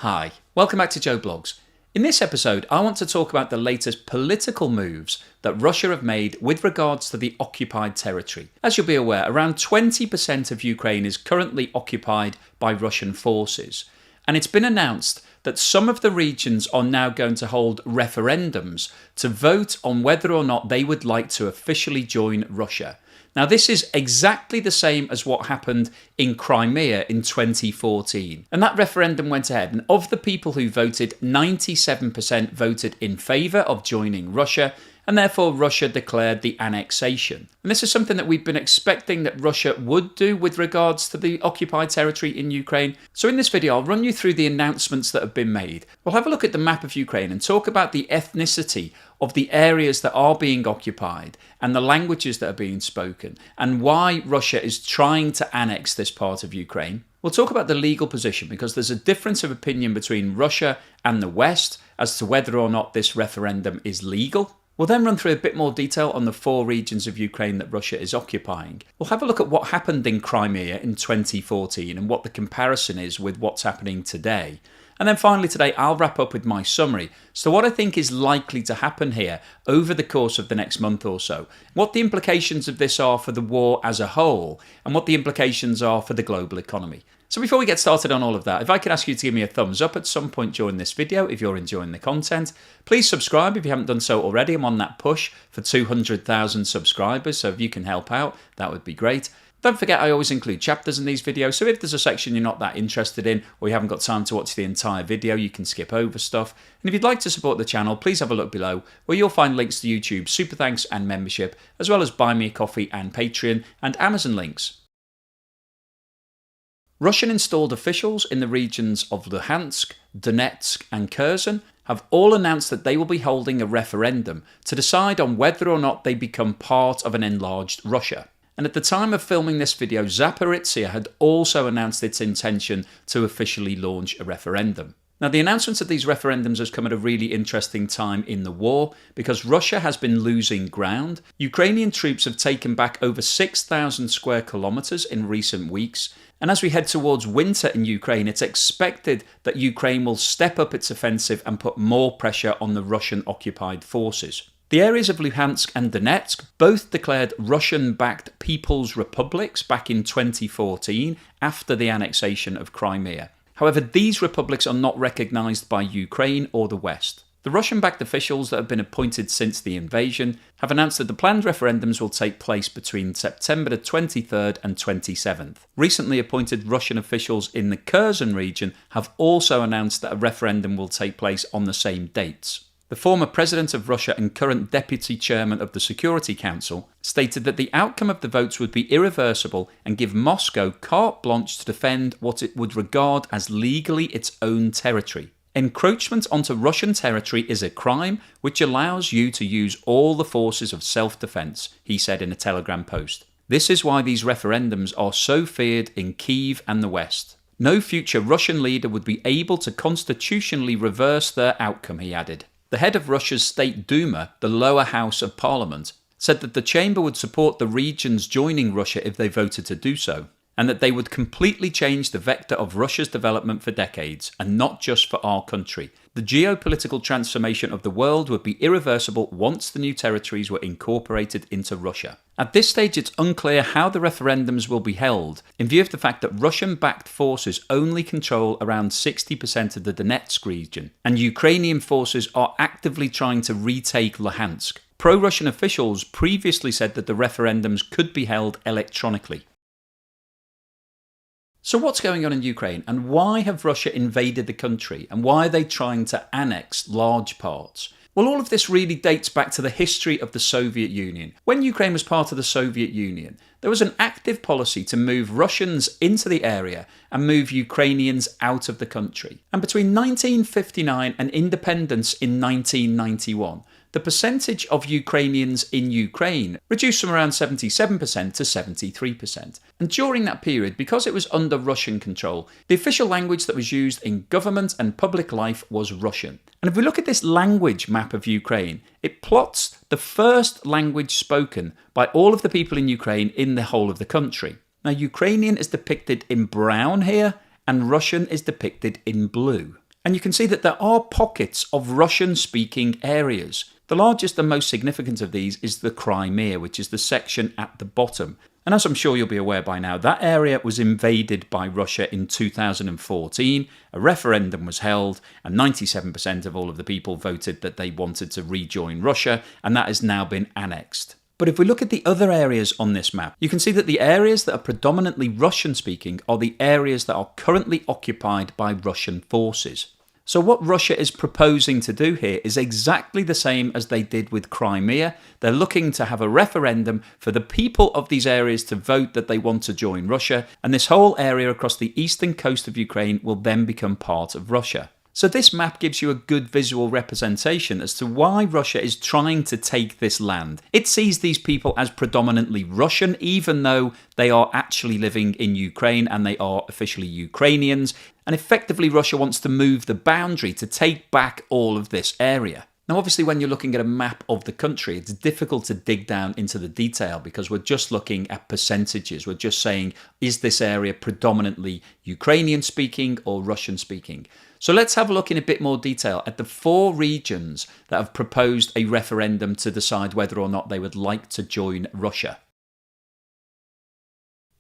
Hi, welcome back to Joe Blogs. In this episode, I want to talk about the latest political moves that Russia have made with regards to the occupied territory. As you'll be aware, around 20% of Ukraine is currently occupied by Russian forces. And it's been announced that some of the regions are now going to hold referendums to vote on whether or not they would like to officially join Russia. Now, this is exactly the same as what happened in Crimea in 2014. And that referendum went ahead, and of the people who voted, 97% voted in favour of joining Russia, and therefore Russia declared the annexation. And this is something that we've been expecting that Russia would do with regards to the occupied territory in Ukraine. So in this video, I'll run you through the announcements that have been made. We'll have a look at the map of Ukraine and talk about the ethnicity of the areas that are being occupied and the languages that are being spoken and why Russia is trying to annex this part of Ukraine. We'll talk about the legal position because there's a difference of opinion between Russia and the West as to whether or not this referendum is legal. We'll then run through a bit more detail on the 4 regions of Ukraine that Russia is occupying. We'll have a look at what happened in Crimea in 2014 and what the comparison is with what's happening today. And then finally today, I'll wrap up with my summary. So what I think is likely to happen here over the course of the next month or so, what the implications of this are for the war as a whole, and what the implications are for the global economy. So before we get started on all of that, if I could ask you to give me a thumbs up at some point during this video if you're enjoying the content. Please subscribe if you haven't done so already. I'm on that push for 200,000 subscribers, so if you can help out, that would be great. Don't forget, I always include chapters in these videos, so if there's a section you're not that interested in or you haven't got time to watch the entire video, you can skip over stuff. And if you'd like to support the channel, please have a look below where you'll find links to YouTube, super thanks and membership, as well as Buy Me a Coffee and Patreon and Amazon links. Russian installed officials in the regions of Luhansk, Donetsk and Kherson have all announced that they will be holding a referendum to decide on whether or not they become part of an enlarged Russia. And at the time of filming this video, Zaporizhzhia had also announced its intention to officially launch a referendum. Now, the announcement of these referendums has come at a really interesting time in the war because Russia has been losing ground. Ukrainian troops have taken back over 6,000 square kilometres in recent weeks. And as we head towards winter in Ukraine, it's expected that Ukraine will step up its offensive and put more pressure on the Russian-occupied forces. The areas of Luhansk and Donetsk both declared Russian-backed People's Republics back in 2014 after the annexation of Crimea. However, these republics are not recognised by Ukraine or the West. The Russian-backed officials that have been appointed since the invasion have announced that the planned referendums will take place between September the 23rd and 27th. Recently appointed Russian officials in the Kherson region have also announced that a referendum will take place on the same dates. The former president of Russia and current deputy chairman of the Security Council stated that the outcome of the votes would be irreversible and give Moscow carte blanche to defend what it would regard as legally its own territory. Encroachment onto Russian territory is a crime which allows you to use all the forces of self-defense, he said in a Telegram post. This is why these referendums are so feared in Kyiv and the West. No future Russian leader would be able to constitutionally reverse their outcome, he added. The head of Russia's State Duma, the lower house of parliament, said that the chamber would support the regions joining Russia if they voted to do so, and that they would completely change the vector of Russia's development for decades, and not just for our country. The geopolitical transformation of the world would be irreversible once the new territories were incorporated into Russia. At this stage, it's unclear how the referendums will be held, in view of the fact that Russian-backed forces only control around 60% of the Donetsk region, and Ukrainian forces are actively trying to retake Luhansk. Pro-Russian officials previously said that the referendums could be held electronically. So what's going on in Ukraine, and why have Russia invaded the country, and why are they trying to annex large parts? Well, all of this really dates back to the history of the Soviet Union. When Ukraine was part of the Soviet Union, there was an active policy to move Russians into the area and move Ukrainians out of the country. And between 1959 and independence in 1991, the percentage of Ukrainians in Ukraine reduced from around 77% to 73%. And during that period, because it was under Russian control, the official language that was used in government and public life was Russian. And if we look at this language map of Ukraine, it plots the first language spoken by all of the people in Ukraine in the whole of the country. Now, Ukrainian is depicted in brown here, and Russian is depicted in blue. And you can see that there are pockets of Russian-speaking areas. The largest and most significant of these is the Crimea, which is the section at the bottom. And as I'm sure you'll be aware by now, that area was invaded by Russia in 2014. A referendum was held, and 97% of all of the people voted that they wanted to rejoin Russia, and that has now been annexed. But if we look at the other areas on this map, you can see that the areas that are predominantly Russian-speaking are the areas that are currently occupied by Russian forces. So what Russia is proposing to do here is exactly the same as they did with Crimea. They're looking to have a referendum for the people of these areas to vote that they want to join Russia, and this whole area across the eastern coast of Ukraine will then become part of Russia. So this map gives you a good visual representation as to why Russia is trying to take this land. It sees these people as predominantly Russian, even though they are actually living in Ukraine and they are officially Ukrainians. And effectively, Russia wants to move the boundary to take back all of this area. Now, obviously, when you're looking at a map of the country, it's difficult to dig down into the detail because we're just looking at percentages. We're just saying, is this area predominantly Ukrainian speaking or Russian speaking? So let's have a look in a bit more detail at the 4 regions that have proposed a referendum to decide whether or not they would like to join Russia.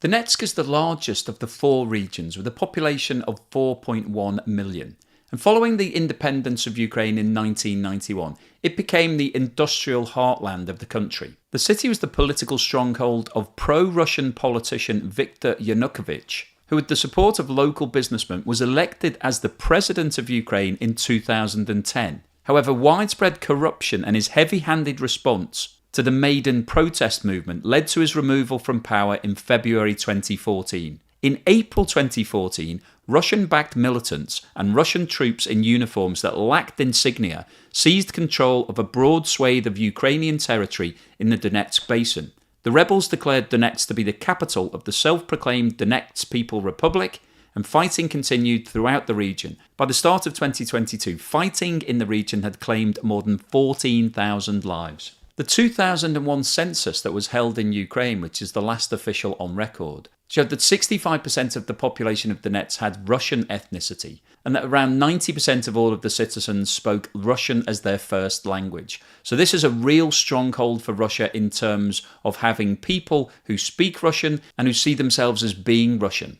Donetsk is the largest of the 4 regions with a population of 4.1 million. And following the independence of Ukraine in 1991, it became the industrial heartland of the country. The city was the political stronghold of pro-Russian politician Viktor Yanukovych, who with the support of local businessmen was elected as the president of Ukraine in 2010. However, widespread corruption and his heavy-handed response to the Maidan protest movement led to his removal from power in February 2014. In April 2014, Russian-backed militants and Russian troops in uniforms that lacked insignia seized control of a broad swathe of Ukrainian territory in the Donetsk basin. The rebels declared Donetsk to be the capital of the self-proclaimed Donetsk People Republic, and fighting continued throughout the region. By the start of 2022, fighting in the region had claimed more than 14,000 lives. The 2001 census that was held in Ukraine, which is the last official on record, showed that 65% of the population of Donetsk had Russian ethnicity, and that around 90% of all of the citizens spoke Russian as their first language. So this is a real stronghold for Russia in terms of having people who speak Russian and who see themselves as being Russian.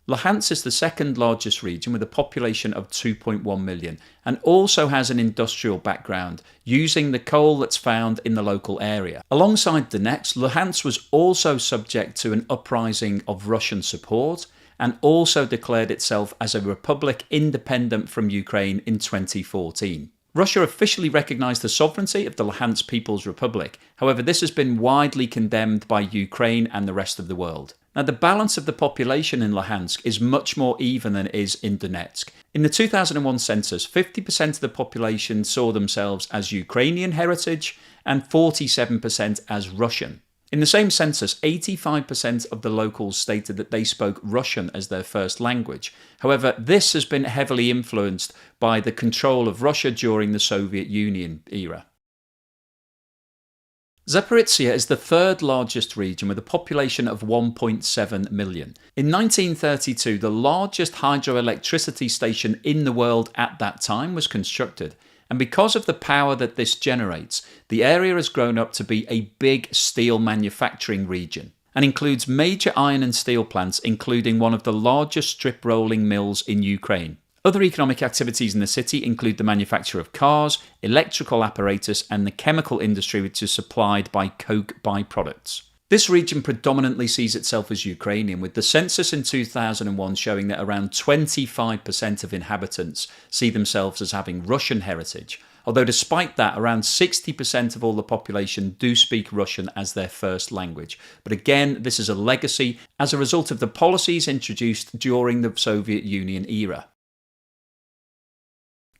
Luhansk is the second largest region with a population of 2.1 million and also has an industrial background, using the coal that's found in the local area. Alongside Donetsk, Luhansk was also subject to an uprising of Russian support and also declared itself as a republic independent from Ukraine in 2014. Russia officially recognised the sovereignty of the Luhansk People's Republic. However, this has been widely condemned by Ukraine and the rest of the world. Now, the balance of the population in Luhansk is much more even than it is in Donetsk. In the 2001 census, 50% of the population saw themselves as Ukrainian heritage and 47% as Russian. In the same census, 85% of the locals stated that they spoke Russian as their first language. However, this has been heavily influenced by the control of Russia during the Soviet Union era. Zaporizhzhia is the third largest region with a population of 1.7 million. In 1932, the largest hydroelectricity station in the world at that time was constructed. And because of the power that this generates, the area has grown up to be a big steel manufacturing region and includes major iron and steel plants, including one of the largest strip rolling mills in Ukraine. Other economic activities in the city include the manufacture of cars, electrical apparatus, and the chemical industry, which is supplied by coke byproducts. This region predominantly sees itself as Ukrainian, with the census in 2001 showing that around 25% of inhabitants see themselves as having Russian heritage, although despite that, around 60% of all the population do speak Russian as their first language. But again, this is a legacy as a result of the policies introduced during the Soviet Union era.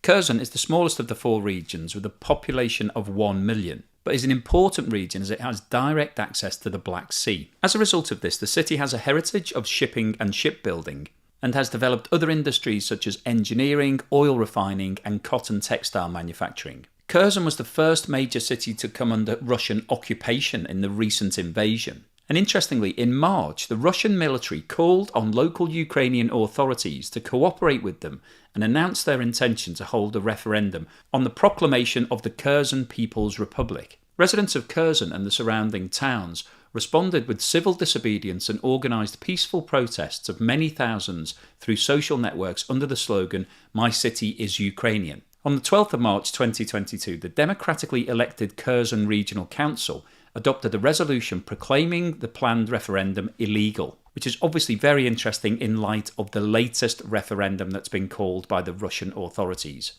Kherson is the smallest of the 4 regions with a population of 1 million, but is an important region as it has direct access to the Black Sea. As a result of this, the city has a heritage of shipping and shipbuilding and has developed other industries such as engineering, oil refining and cotton textile manufacturing. Kherson was the first major city to come under Russian occupation in the recent invasion. And interestingly, in March, the Russian military called on local Ukrainian authorities to cooperate with them and announced their intention to hold a referendum on the proclamation of the Kherson People's Republic. Residents of Kherson and the surrounding towns responded with civil disobedience and organised peaceful protests of many thousands through social networks under the slogan, "My city is Ukrainian." On the 12th of March 2022, the democratically elected Kherson Regional Council adopted a resolution proclaiming the planned referendum illegal, which is obviously very interesting in light of the latest referendum that's been called by the Russian authorities.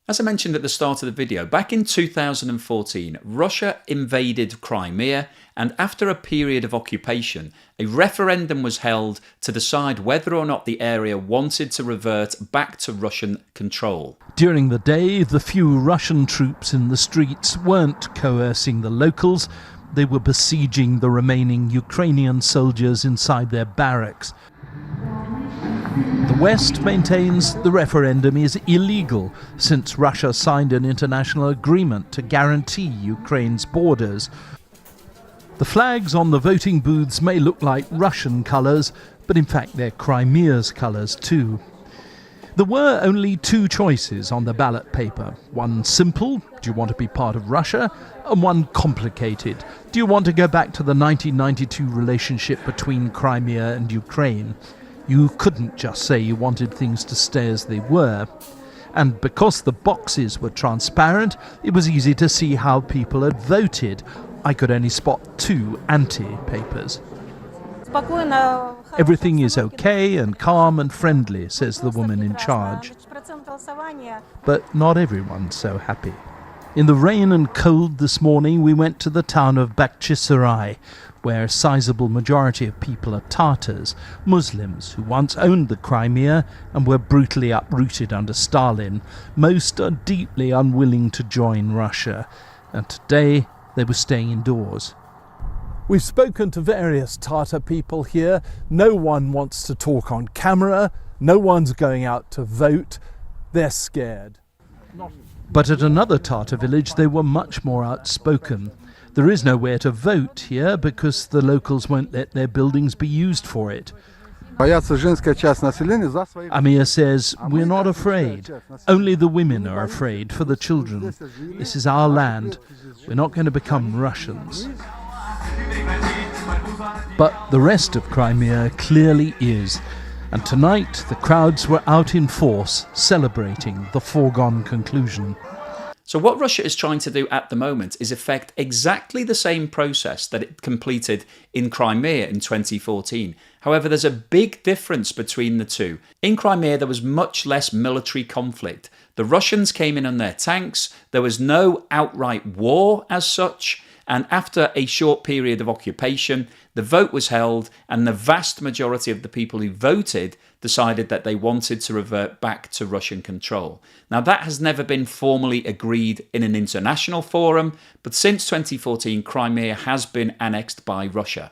As I mentioned at the start of the video, back in 2014, Russia invaded Crimea, and after a period of occupation, a referendum was held to decide whether or not the area wanted to revert back to Russian control. During the day, the few Russian troops in the streets weren't coercing the locals, they were besieging the remaining Ukrainian soldiers inside their barracks. The West maintains the referendum is illegal since Russia signed an international agreement to guarantee Ukraine's borders. The flags on the voting booths may look like Russian colours, but in fact they're Crimea's colours too. There were only two choices on the ballot paper. One simple, do you want to be part of Russia? And one complicated, do you want to go back to the 1992 relationship between Crimea and Ukraine? You couldn't just say you wanted things to stay as they were. And because the boxes were transparent, it was easy to see how people had voted. I could only spot two anti-papers. Everything is okay and calm and friendly, says the woman in charge. But not everyone's so happy. In the rain and cold this morning, we went to the town of Bakhchisarai, where a sizable majority of people are Tatars, Muslims who once owned the Crimea and were brutally uprooted under Stalin. Most are deeply unwilling to join Russia, and today they were staying indoors. We've spoken to various Tatar people here. No one wants to talk on camera. No one's going out to vote. They're scared. But at another Tatar village, they were much more outspoken. There is nowhere to vote here because the locals won't let their buildings be used for it. Amir says, "We're not afraid. Only the women are afraid for the children. This is our land. We're not going to become Russians." But the rest of Crimea clearly is. And tonight the crowds were out in force celebrating the foregone conclusion. So what Russia is trying to do at the moment is effect exactly the same process that it completed in Crimea in 2014. However, there's a big difference between the two. In Crimea, there was much less military conflict. The Russians came in on their tanks. There was no outright war as such. And after a short period of occupation, the vote was held, and the vast majority of the people who voted decided that they wanted to revert back to Russian control. Now, that has never been formally agreed in an international forum, but since 2014, Crimea has been annexed by Russia.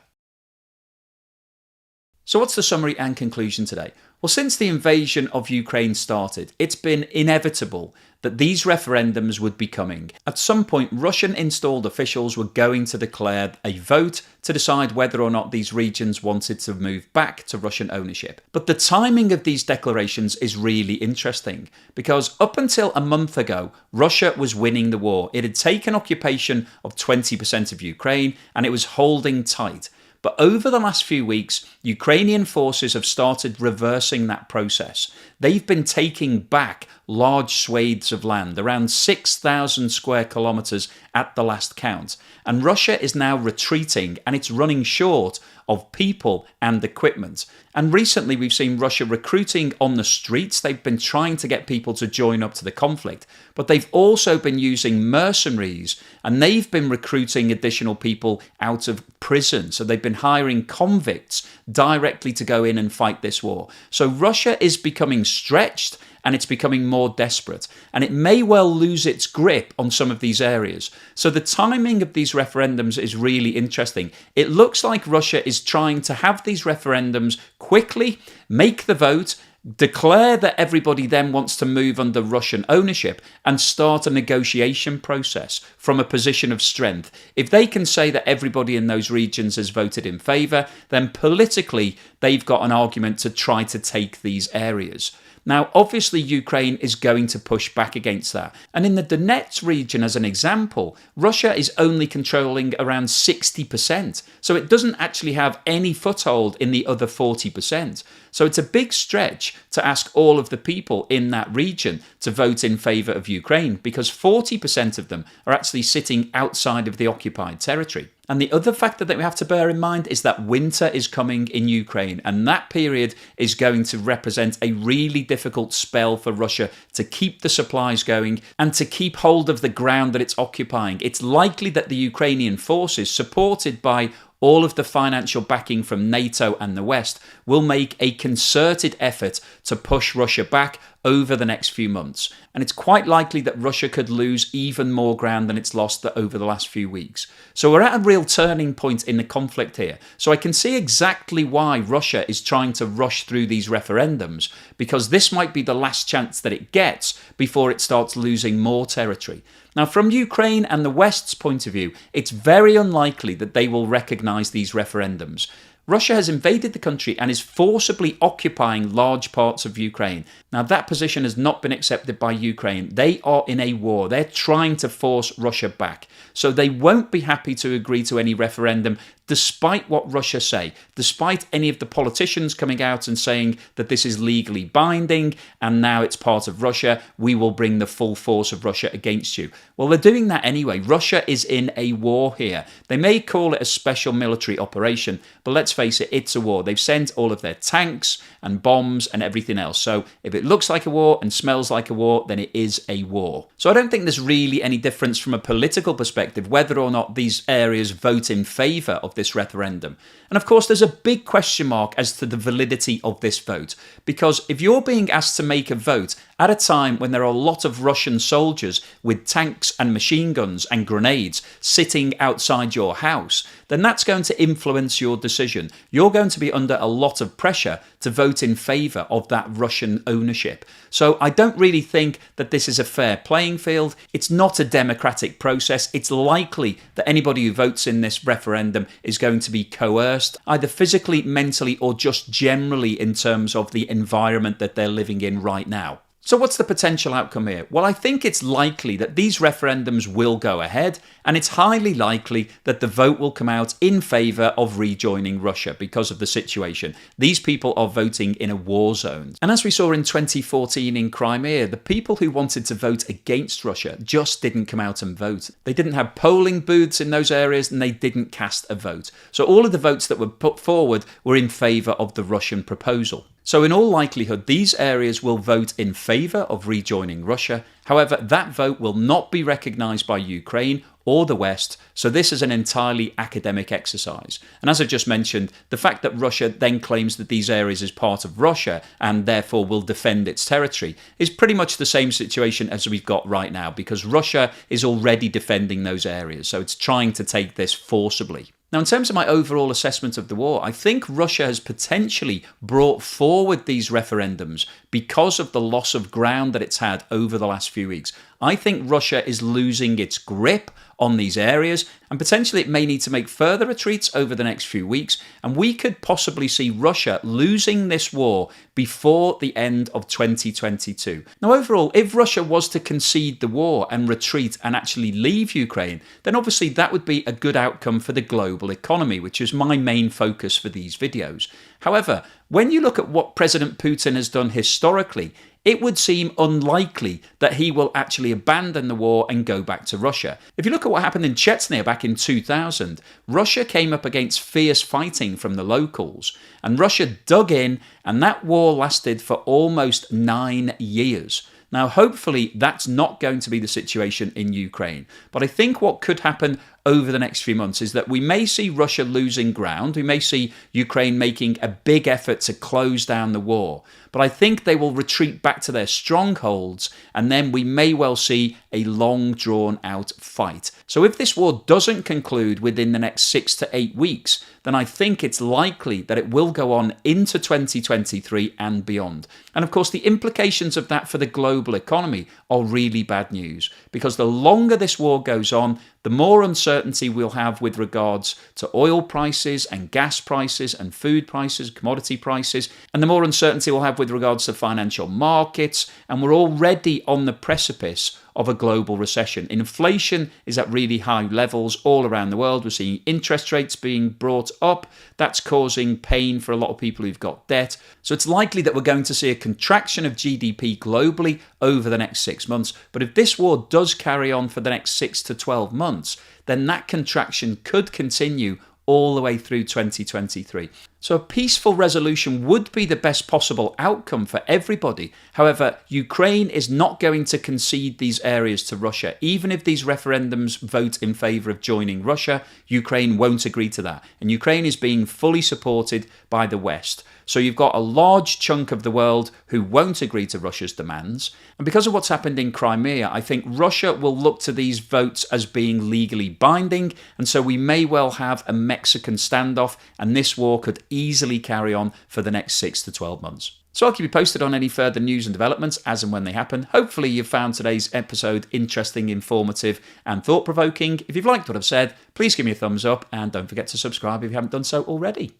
So what's the summary and conclusion today? Well, since the invasion of Ukraine started, it's been inevitable that these referendums would be coming. At some point, Russian installed officials were going to declare a vote to decide whether or not these regions wanted to move back to Russian ownership. But the timing of these declarations is really interesting, because up until a month ago, Russia was winning the war. It had taken occupation of 20% of Ukraine, and it was holding tight. But over the last few weeks, Ukrainian forces have started reversing that process. They've been taking back large swathes of land, around 6,000 square kilometres at the last count. And Russia is now retreating, and it's running short of people and equipment. And recently we've seen Russia recruiting on the streets. They've been trying to get people to join up to the conflict, but they've also been using mercenaries, and they've been recruiting additional people out of prison. So they've been hiring convicts directly to go in and fight this war. So Russia is becoming stretched, and it's becoming more desperate, and it may well lose its grip on some of these areas. So the timing of these referendums is really interesting. It looks like Russia is trying to have these referendums quickly, make the vote, declare that everybody then wants to move under Russian ownership and start a negotiation process from a position of strength. If they can say that everybody in those regions has voted in favour, then politically they've got an argument to try to take these areas. Now, obviously, Ukraine is going to push back against that. And in the Donetsk region, as an example, Russia is only controlling around 60%. So it doesn't actually have any foothold in the other 40%. So it's a big stretch to ask all of the people in that region to vote in favour of Ukraine, because 40% of them are actually sitting outside of the occupied territory. And the other factor that we have to bear in mind is that winter is coming in Ukraine, and that period is going to represent a really difficult spell for Russia to keep the supplies going and to keep hold of the ground that it's occupying. It's likely that the Ukrainian forces, supported by all of the financial backing from NATO and the West, will make a concerted effort to push Russia back over the next few months. And it's quite likely that Russia could lose even more ground than it's lost over the last few weeks. So we're at a real turning point in the conflict here. So I can see exactly why Russia is trying to rush through these referendums, because this might be the last chance that it gets before it starts losing more territory. Now, from Ukraine and the West's point of view, it's very unlikely that they will recognise these referendums. Russia has invaded the country and is forcibly occupying large parts of Ukraine. Now, that position has not been accepted by Ukraine. They are in a war. They're trying to force Russia back. So they won't be happy to agree to any referendum, despite what Russia say, despite any of the politicians coming out and saying that this is legally binding and now it's part of Russia, we will bring the full force of Russia against you. Well, they're doing that anyway. Russia is in a war here. They may call it a special military operation, but let's face it, it's a war. They've sent all of their tanks and bombs and everything else. So if it looks like a war and smells like a war, then it is a war. So I don't think there's really any difference from a political perspective whether or not these areas vote in favour of this referendum. And of course, there's a big question mark as to the validity of this vote, because if you're being asked to make a vote at a time when there are a lot of Russian soldiers with tanks and machine guns and grenades sitting outside your house, then that's going to influence your decision. You're going to be under a lot of pressure to vote in favour of that Russian ownership. So I don't really think that this is a fair playing field. It's not a democratic process. It's likely that anybody who votes in this referendum is going to be coerced, either physically, mentally, or just generally in terms of the environment that they're living in right now. So what's the potential outcome here? Well, I think it's likely that these referendums will go ahead, and it's highly likely that the vote will come out in favour of rejoining Russia because of the situation. These people are voting in a war zone. And as we saw in 2014 in Crimea, the people who wanted to vote against Russia just didn't come out and vote. They didn't have polling booths in those areas, and they didn't cast a vote. So all of the votes that were put forward were in favour of the Russian proposal. So in all likelihood, these areas will vote in favour of rejoining Russia. However, that vote will not be recognised by Ukraine or the West, so this is an entirely academic exercise. And as I just mentioned, the fact that Russia then claims that these areas is part of Russia and therefore will defend its territory is pretty much the same situation as we've got right now, because Russia is already defending those areas, so it's trying to take this forcibly. Now, in terms of my overall assessment of the war, I think Russia has potentially brought forward these referendums because of the loss of ground that it's had over the last few weeks. I think Russia is losing its grip on these areas, and potentially it may need to make further retreats over the next few weeks, and we could possibly see Russia losing this war before the end of 2022. Now, overall, if Russia was to concede the war and retreat and actually leave Ukraine, then obviously that would be a good outcome for the global economy, which is my main focus for these videos. However, when you look at what President Putin has done historically, it would seem unlikely that he will actually abandon the war and go back to Russia. If you look at what happened in Chechnya back in 2000, Russia came up against fierce fighting from the locals, and Russia dug in, and that war lasted for almost 9 years. Now, hopefully, that's not going to be the situation in Ukraine. But I think what could happen over the next few months is that we may see Russia losing ground. We may see Ukraine making a big effort to close down the war. But I think they will retreat back to their strongholds, and then we may well see a long drawn out fight. So if this war doesn't conclude within the next 6 to 8 weeks, then I think it's likely that it will go on into 2023 and beyond. And of course, the implications of that for the global economy are really bad news, because the longer this war goes on, the more uncertainty we'll have with regards to oil prices and gas prices and food prices, commodity prices, and the more uncertainty we'll have with regards to financial markets. And we're already on the precipice of a global recession. Inflation is at really high levels all around the world. We're seeing interest rates being brought up. That's causing pain for a lot of people who've got debt. So it's likely that we're going to see a contraction of GDP globally over the next 6 months. But if this war does carry on for the next 6 to 12 months, then that contraction could continue all the way through 2023. So a peaceful resolution would be the best possible outcome for everybody. However, Ukraine is not going to concede these areas to Russia. Even if these referendums vote in favour of joining Russia, Ukraine won't agree to that. And Ukraine is being fully supported by the West. So you've got a large chunk of the world who won't agree to Russia's demands. And because of what's happened in Crimea, I think Russia will look to these votes as being legally binding. And so we may well have a Mexican standoff, and this war could easily carry on for the next 6 to 12 months. So I'll keep you posted on any further news and developments as and when they happen. Hopefully you've found today's episode interesting, informative and thought-provoking. If you've liked what I've said, please give me a thumbs up and don't forget to subscribe if you haven't done so already.